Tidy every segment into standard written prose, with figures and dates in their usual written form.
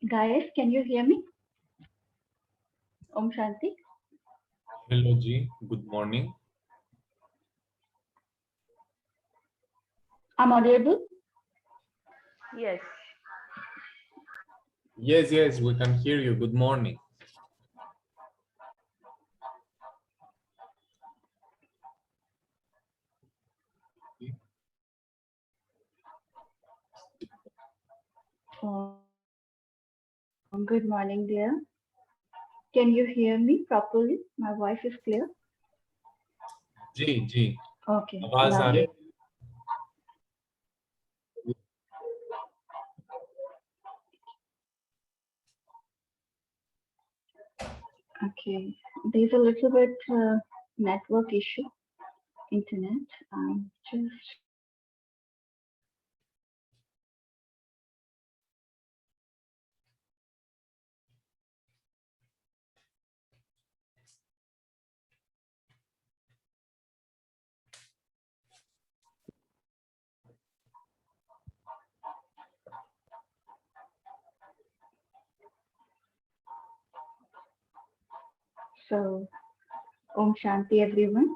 Guys, can you hear me? Om Shanti. Hello Ji, good morning. I'm audible? Yes. Yes, we can hear you. Good morning. Good morning, dear. Can you hear me properly? My voice is clear? Ji Okay. आवाज आ रही है? Okay. There's a little bit network issue, internet. Just so Om Shanti, everyone.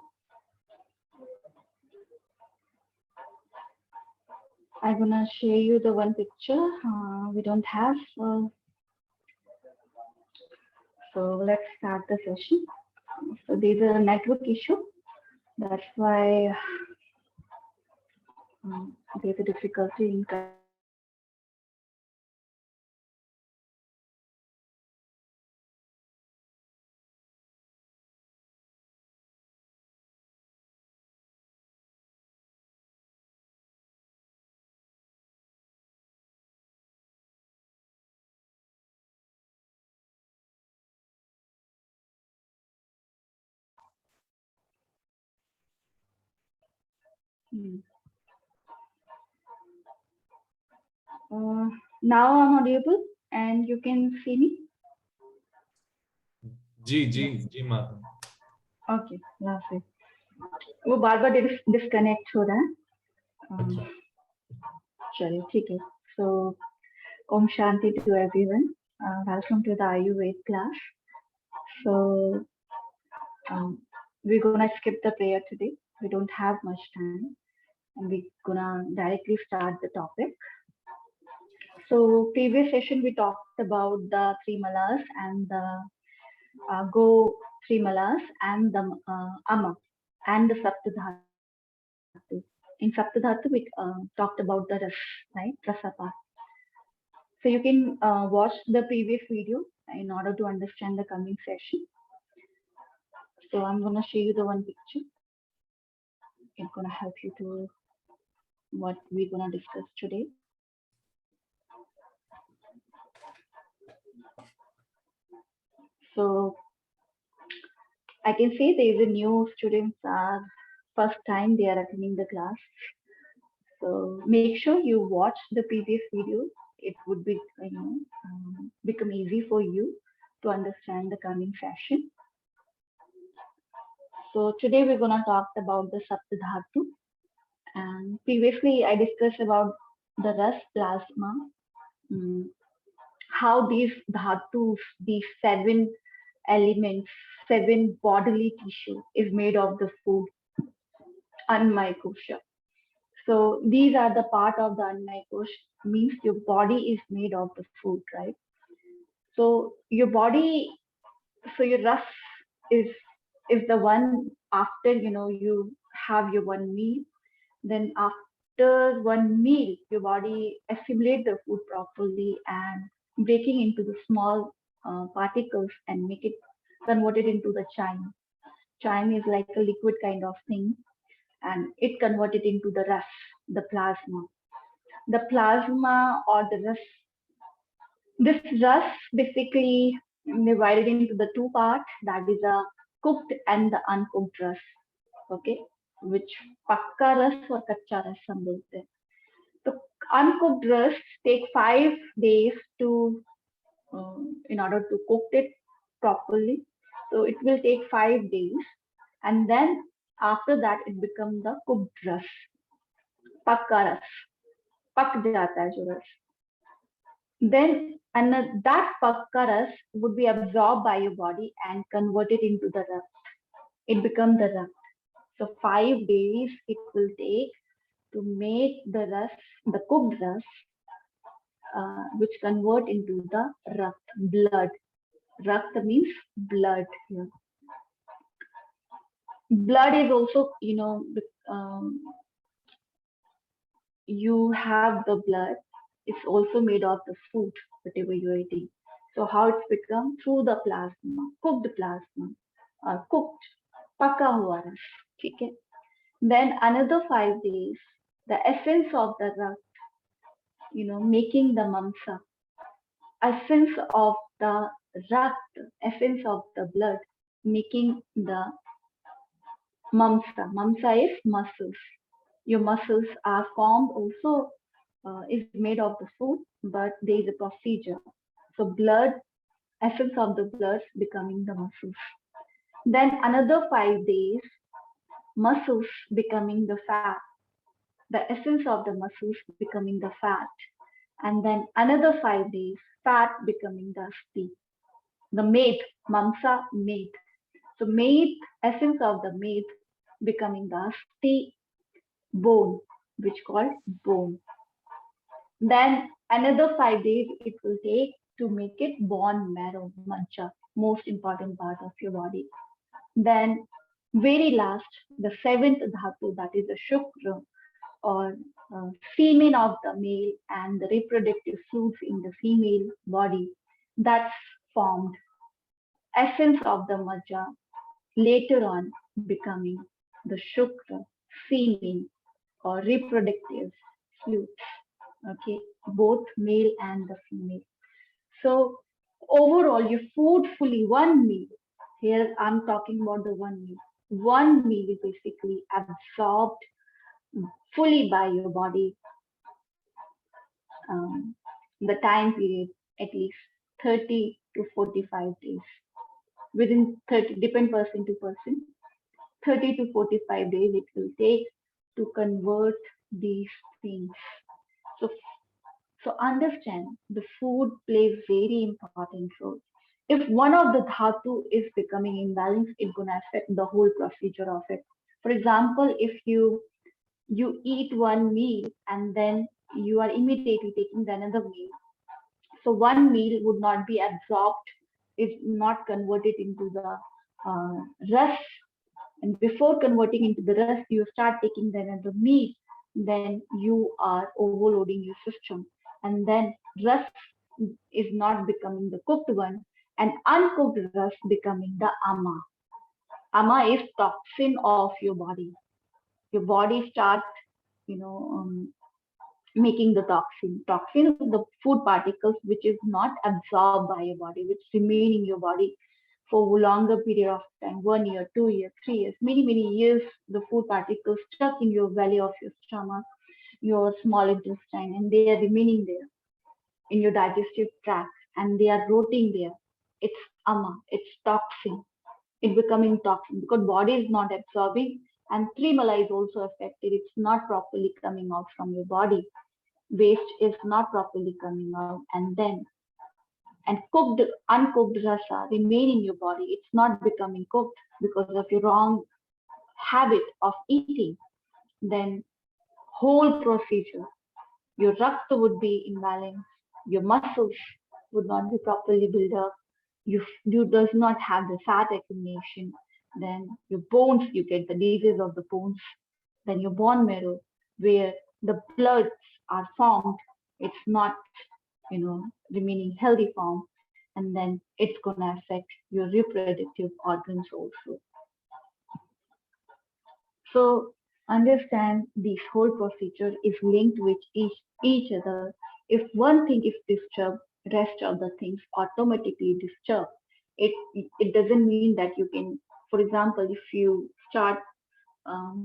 I'm gonna share you the one picture. We don't have, so let's start the session. So there's a network issue. That's why there's a difficulty in now I'm audible and you can see me? जी माता. Okay, lovely. वो बार बार disconnect हो रहा है. चलिए ठीक है. So Om Shanti to everyone. Welcome to the Ayurveda class. So we're gonna skip the prayer today. We don't have much time, and we're gonna directly start the topic. So previous session we talked about the three malas and the go three malas and the ama and the saptadhatu. In saptadhatu we talked about the ras, right? Rasapa. So you can watch the previous video in order to understand the coming session. So I'm gonna show you the one picture. It's gonna help you to what we're gonna discuss today. So I can say there is a new students are first time they are attending the class. So make sure you watch the previous video. It would be become easy for you to understand the coming session. So today we're gonna talk about the saptadhatu. And previously I discussed about the ras plasma, how these dhatus, these 7 elements, 7 bodily tissue is made of the food, annamaya kosha. So these are the part of the annamaya kosha, means your body is made of the food, right? So your body, so your ras is the one after you have your one meal, then after one meal your body assimilate the food properly and breaking into the small particles and make it converted into the chyme. Chyme is like a liquid kind of thing, and it converted into the ras, the plasma. The plasma or the ras, this ras basically divided into the two parts, that is a cooked and the uncooked ras. Okay, which pakka ras or kacha ras हम बोलते हैं. So uncooked ras take 5 days to in order to cook it properly. So it will take 5 days, and then after that it becomes the cooked ras, pakka ras. पक जाता है जो रस. Then that pakka ras would be absorbed by your body and converted into the ras. It becomes the ras. So 5 days it will take to make the ras, the cooked ras, which convert into the rakt, blood. Rakt means blood here. Blood is also, you have the blood. It's also made of the food, whatever you're eating. So how it's become? Through the plasma, cooked, paka hua ras. ठीक है? Then another 5 days, the essence of the rakt, making the mamsa, essence of the rakt, essence of the blood, making the mamsa. Mamsa is muscles. Your muscles are formed also, is made of the food, but there is a procedure. So blood, essence of the blood becoming the muscles. Then another 5 days, muscles becoming the fat. The essence of the muscles becoming the fat. And then another 5 days, fat becoming the asti. The meat, mamsa, meat. So meat, essence of the meat becoming the asti, bone, which called bone. Then another 5 days it will take to make it bone marrow, mancha, most important part of your body. Then very last, the seventh dhatu, that is the shukra or semen of the male and the reproductive fluids in the female body, that's formed. Essence of the majja later on becoming the shukra, semen or reproductive fluids. Okay, both male and the female. So overall, you food fully one meal. Here I'm talking about the one meal. One meal is basically absorbed fully by your body. The time period at least 30 to 45 days. Within 30, depend person to person, 30 to 45 days it will take to convert these things. So understand the food plays very important role. If one of the dhatu is becoming imbalanced, it's gonna affect the whole procedure of it. For example, if you eat one meal and then you are immediately taking the another meal, so one meal would not be absorbed, is not converted into the ras, and before converting into the ras, you start taking the another meal, then you are overloading your system, and then ras is not becoming the cooked one, and uncooked ras becoming the ama. Ama is toxin of your body. Your body starts, you know, making the toxin. Toxin is the food particles which is not absorbed by your body, which remain in your body for a longer period of time, 1 year, 2 years, 3 years, many years, the food particles stuck in your belly of your stomach, your small intestine, and they are remaining there in your digestive tract, and they are rotting there. It's ama, it's toxin. It becoming toxin because body is not absorbing, and trimala is also affected. It's not properly coming out from your body. Waste is not properly coming out, and cooked, uncooked rasa remain in your body. It's not becoming cooked because of your wrong habit of eating. Then whole procedure, your rakta would be imbalanced, your muscles would not be properly built up, you does not have the fat accumulation, then your bones, you get the disease of the bones, then your bone marrow, where the bloods are formed, it's not, remaining healthy form, and then it's gonna affect your reproductive organs also. So understand this whole procedure is linked with each other. If one thing is disturbed, rest of the things automatically disturb. It it doesn't mean that you can, for example, if you start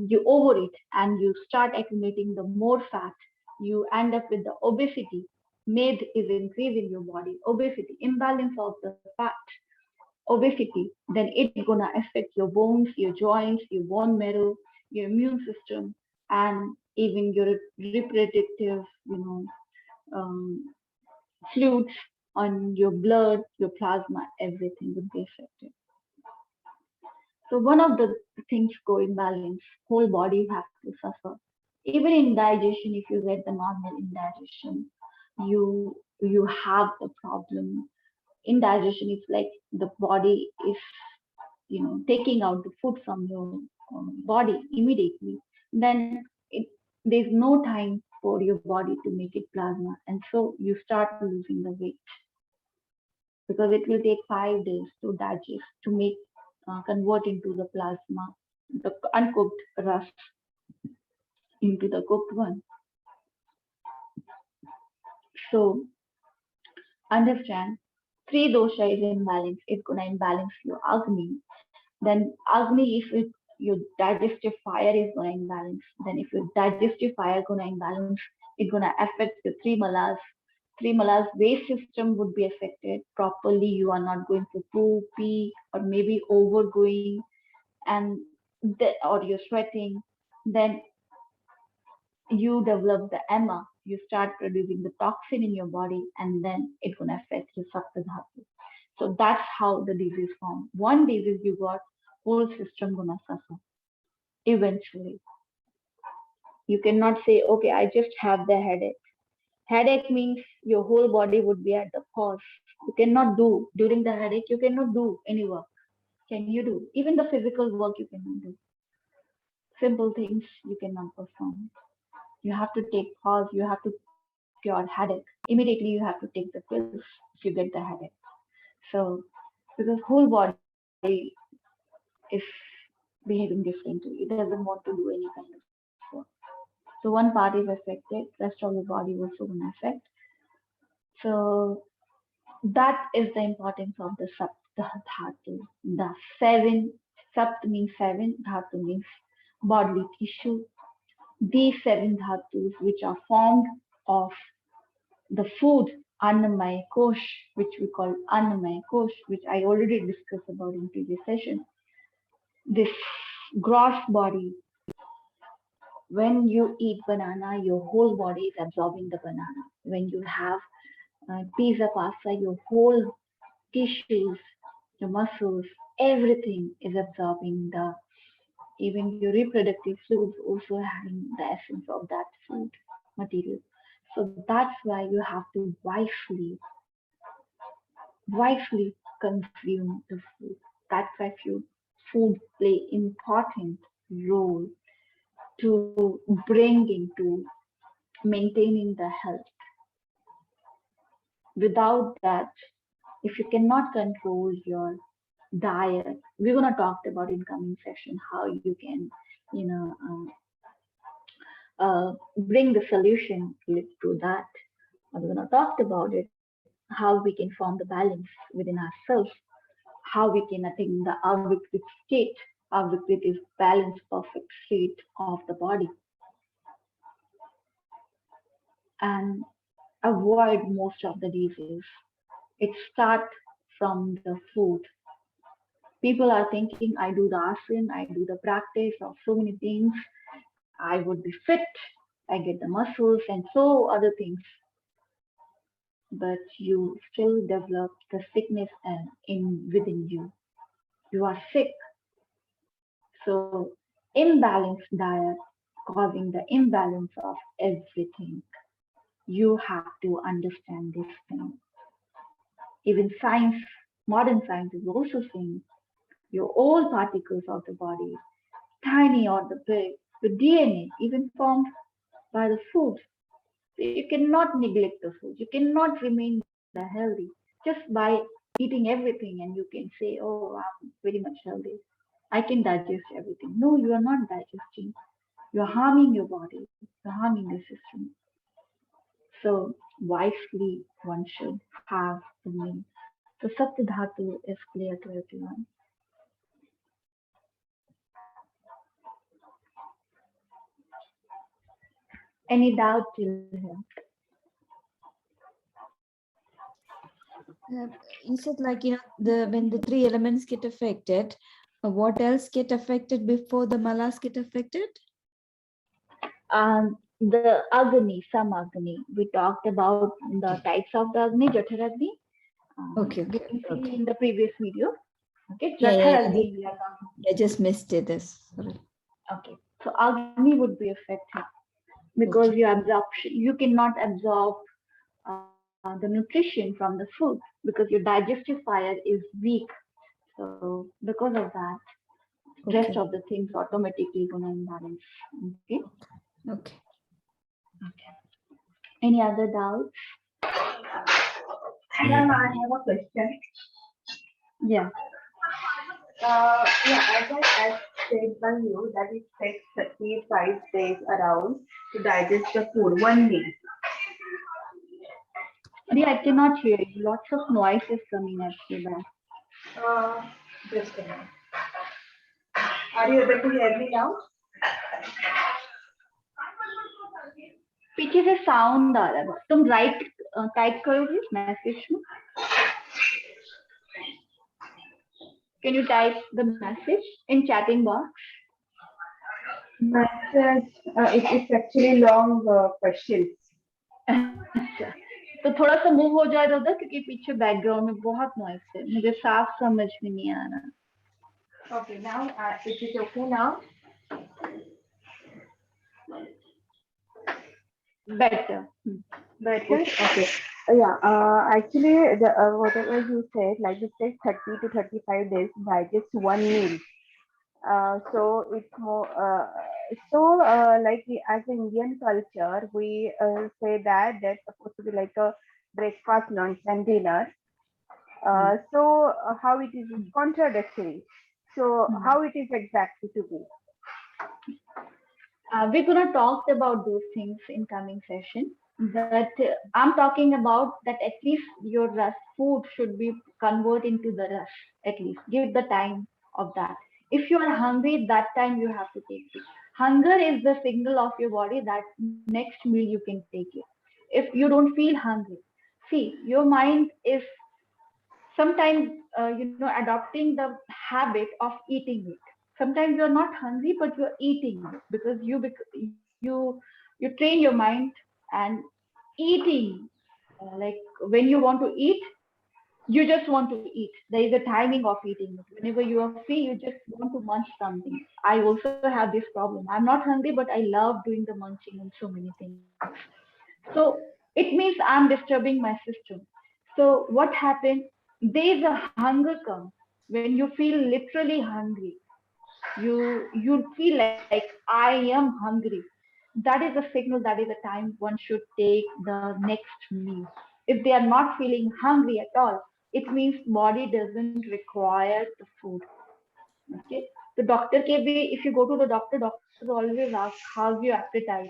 you overeat and you start accumulating the more fat, you end up with the obesity. Made is increasing your body. Obesity, imbalance of the fat, obesity, then it's gonna affect your bones, your joints, your bone marrow, your immune system, and even your reproductive, um, fluids, on your blood, your plasma, everything would be affected. So one of the things go imbalance, whole body has to suffer. Even in digestion, if you get the normal indigestion, you have the problem. Indigestion is like the body is, taking out the food from your body immediately. Then there's no time for your body to make it plasma, and so you start losing the weight because it will take 5 days to digest to make convert into the plasma, the uncooked rust into the cooked one. So understand, three dosha is imbalance. It's gonna imbalance your Agni. Then Agni, if your digestive fire is gonna imbalance, then if your digestive fire gonna imbalance, it's gonna affect your three malas. Three malas waste system would be affected properly. You are not going to poo, pee, or maybe overgoing, and or you're sweating. Then you develop the emma, you start producing the toxin in your body, and then it's gonna affect your saptadhatu. So that's how the disease form. One disease you got, whole system gonna suffer eventually. You cannot say, okay, I just have the headache. Headache means your whole body would be at the pause. You cannot do during the headache. You cannot do any work. Can you do? Even the physical work you cannot do. Simple things you cannot perform. You have to take pause. You have to cure headache. Immediately you have to take the pills if you get the headache. So because whole body is behaving differently. It doesn't want to do any kind of work. So one part is affected, rest of the body also gonna affect. So that is the importance of the dhatu. The seven, sapt means seven, dhatu means bodily tissue. These seven dhatus which are formed of the food annamaya kosh, which we call annamaya kosh, which I already discussed about in previous session. This gross body, when you eat banana, your whole body is absorbing the banana. When you have pizza, pasta, your whole tissues, your muscles, everything is absorbing even your reproductive fluids also having the essence of that food material. So that's why you have to wisely consume the food. That's why food play important role to bring into maintaining the health. Without that, if you cannot control your diet, we're gonna talk about in coming session how you can, you know, bring the solution to that. We're gonna talk about it, how we can form the balance within ourselves, how we can attain the 𝐒𝐴𝐺𝐻 state. 𝐒𝐴𝐺𝐻 is balanced, perfect state of the body, and avoid most of the disease. It starts from the food. People are thinking, I do the asana, I do the practice of so many things, I would be fit, I get the muscles and so other things. But you still develop the sickness and within you. You are sick. So imbalanced diet causing the imbalance of everything. You have to understand this thing. Even science, modern science is also saying your all particles of the body, tiny or the big, the DNA even formed by the food. So you cannot neglect the food. You cannot remain the healthy just by eating everything and you can say, oh, I'm very much healthy. I can digest everything. No, you are not digesting. You're harming your body. You're harming the system. So wisely one should have the meal. So Saptadhatu is clear to everyone. Any doubt till here? You said like, when the three elements get affected, what else get affected before the malas get affected? the Agni, some Agni. We talked about the Okay. types of the Agni, Jatharagni. Okay, You okay, can see okay. in the previous video. Okay, Yeah, Jatharagni we are talking. I just missed it. Sorry. Okay, so Agni would be affected because Okay. your absorption, you cannot absorb the nutrition from the food because your digestive fire is weak. So because of that, rest of Okay. the things automatically gonna imbalance. Okay. Okay. Okay. Any other doubts? Ma'am, I have a question. Yeah. As said by you that it takes 35 days around to digest the food, one meal. Sorry, I cannot hear you. Lots of noise is coming at you back. Uh, just a minute. Are you able to hear me now? पीछे से sound आ रहा है तुम right type करोगे message में can you type the message in chatting box Message, it's actually long questions. अच्छा तो थोड़ा सा मूव हो जाए उधर क्योंकि पीछे बैकग्राउंड में बहुत नॉइस है मुझे साफ समझ में नहीं आ रहा Okay, now it is okay now. Better Better. Okay. Actually, whatever you said, like it takes 30 to 35 days to digest one meal. So it's more. Like as an Indian culture, we say that that's supposed to be like a breakfast, lunch, and dinner. How it is contradictory. So how it is exactly to be? we're going to talk about those things in coming session but I'm talking about that at least your rest food should be converted into the rest at least give the time of that if you are hungry that time you have to take it hunger is the signal of your body that next meal you can take it if you don't feel hungry see your mind is sometimes adopting the habit of eating it sometimes you're not hungry but you're eating it because you train your mind and eating like when you want to eat you just want to eat there is a timing of eating it whenever you are free you just want to munch something I also have this problem I'm not hungry but I love doing the munching and so many things so it means I'm disturbing my system so what happened there's a hunger comes when you feel literally hungry you feel like I am hungry that is a signal that is a time one should take the next meal if they are not feeling hungry at all it means body doesn't require the food okay the doctor can be if you go to the doctor always asks how's your appetite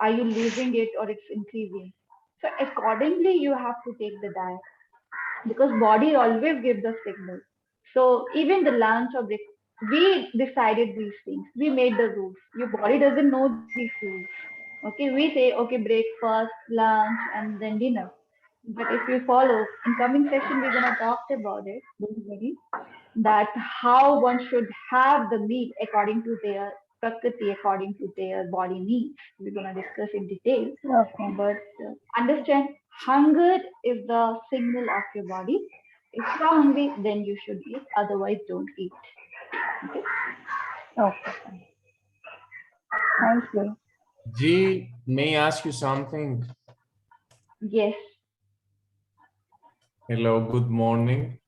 are you losing it or it's increasing so accordingly you have to take the diet because body always gives the signal. So even the lunch or break, we decided these things. We made the rules. Your body doesn't know these rules. Okay, we say okay breakfast, lunch, and then dinner. But if you follow in coming session, we're gonna talk about it. Don't worry that how one should have the meal according to their prakriti, according to their body needs. We're going to discuss in detail. Okay. But understand, hunger is the signal of your body. If you're hungry, then you should eat. Otherwise, don't eat. Okay. Okay. Thank you. G, may I ask you something? Yes. Hello, good morning.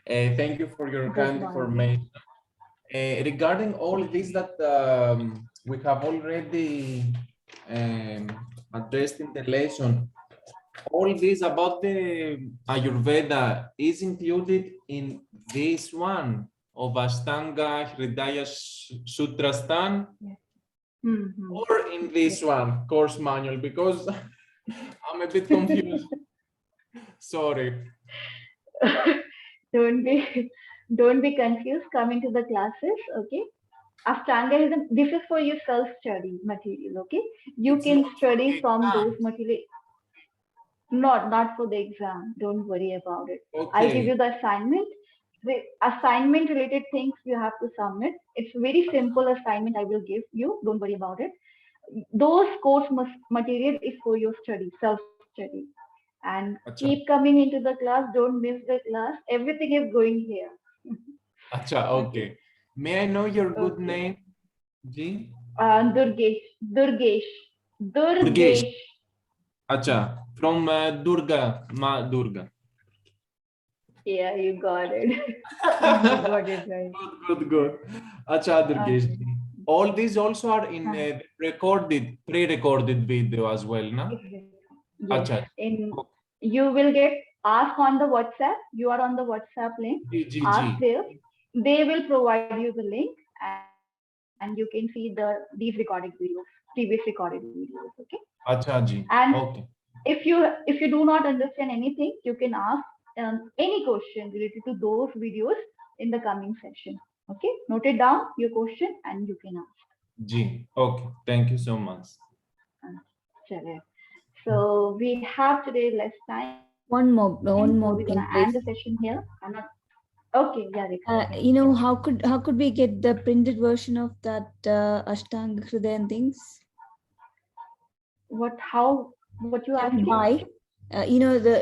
Thank you for your Good kind morning. information. Regarding all this that we have already addressed in the lesson, all this about the Ayurveda is included in this one of Ashtanga Hridaya Sutrastan Mm-hmm. or in this one course manual because I'm a bit confused. Sorry. don't be confused coming to the classes. Okay. Ashtanga is this is for your self-study material. Okay. You It's can not for study the from those exam. material. Not for the exam. Don't worry about it. I'll give Okay. you the assignment. The assignment related things you have to submit. It's very simple assignment I will give you. Don't worry about it. those course material is for your study, self-study. And Acha. keep coming into the class. Don't miss the class. Everything is going here. Acha, okay. May I know your good Okay. name, Ji? Durgesh. Durgesh. Durgesh. Durgesh. Acha, from Durga, Ma Durga. Yeah, you got it. You got it right. Good. Acha, Durgesh. Okay. All these also are in Huh. pre-recorded video as well, na? Yes. Acha. In you will get ask on the WhatsApp. You are on the WhatsApp link. Ask Ji. there. They will provide you the link, and you can see these recorded videos, previous recorded videos. Okay. Acha, Ji. And Okay. if you do not understand anything, you can ask any question related to those videos in the coming session. Okay. Note it down your question and you can ask. Ji. Okay. Thank you so much. Chale. So we have today less time. One more So we're gonna thing, end the please. session here. I'm not okay. Yeah, Rekha. You know, how could we get the printed version of that Ashtanga Hridaya and things? What you Can asking? buy? You know, the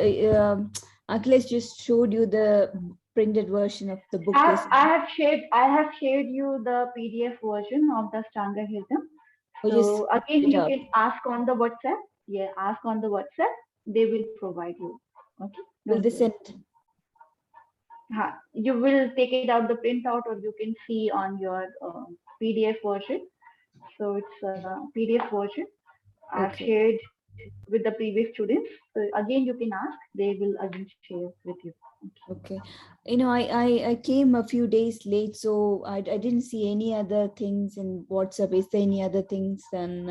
Akhilesh just showed you the printed version of the book. I have shared you the PDF version of the Ashtanga Hridam. So again, you can ask on the WhatsApp. Yeah, ask on the WhatsApp. They will provide you. Okay. Will they send? You will take it out the printout, or you can see on your PDF version. So it's a PDF version. I've shared with the previous students. So again, you can ask. They will again share with you. Okay. You know, I came a few days late, so I didn't see any other things in WhatsApp. Is there any other things? And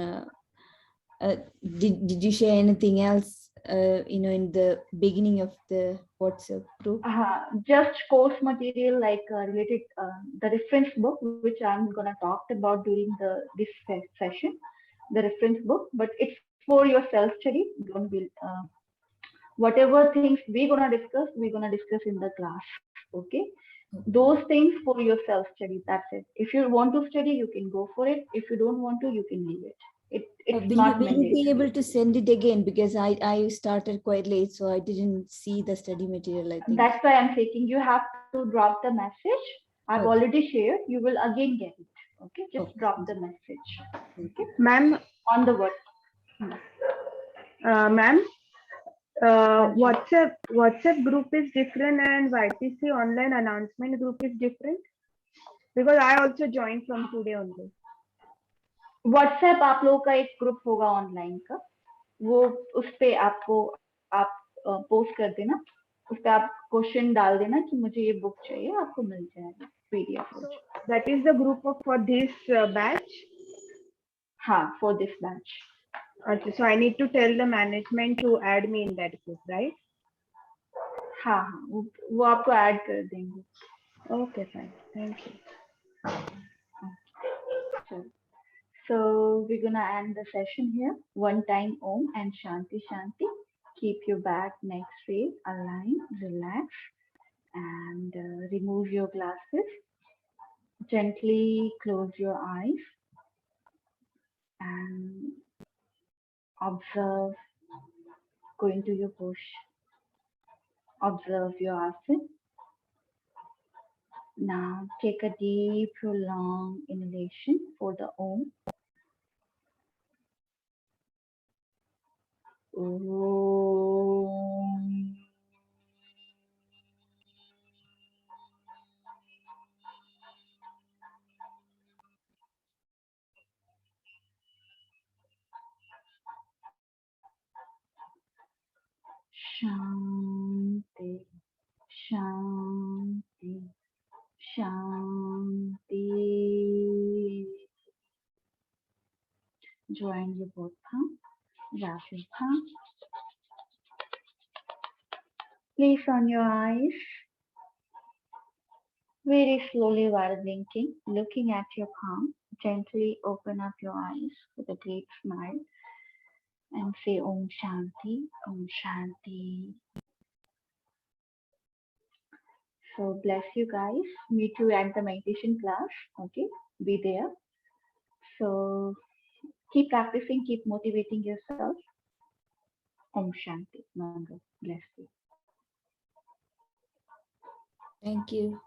did you share anything else? You know, in the beginning of the WhatsApp group. Just course material like related the reference book, which I'm gonna talk about during this session. The reference book, but it's for your self study. Don't be whatever things we're gonna discuss in the class. Okay, those things for your self study. That's it. If you want to study, you can go for it. If you don't want to, you can leave it. It's not Will you mandatory. be able to send it again, because I started quite late, so I didn't see the study material, I think. That's why I'm saying you have to drop the message. I've already shared. You will again get it. Okay, just drop the message. Okay, Ma'am. On the word. Ma'am. WhatsApp group is different and YTC online announcement group is different, because I also joined from today only. WhatsApp आप लोगों का एक group होगा online का, वो उस पे आपको आप पोस्ट कर देना, उस पे आप क्वेश्चन डाल देना कि मुझे ये बुक चाहिए, आपको मिल जाएगा PDF. That is the group for this batch. हाँ, for this batch. Okay, so I need to tell the management to add me in that group, right? हाँ हाँ, वो आपको ऐड कर देंगे. Okay, fine. Thank you. So we're gonna end the session here. One time Om and Shanti Shanti. Keep your back, neck straight, align, relax, and remove your glasses. Gently close your eyes and observe. Go into your push. Observe your asana. Now take a deep, prolonged inhalation for the Om. Om. Shanti, Shanti, Shanti. Join your both palms, wrap your palms. Place on your eyes. Very slowly while blinking, looking at your palm, gently open up your eyes with a great smile and say Om Shanti, Om Shanti. So bless you guys. Meet you at the meditation class. Okay, be there. So Keep practicing, keep motivating yourself. Om Shanti. Mangal. Bless you. Thank you.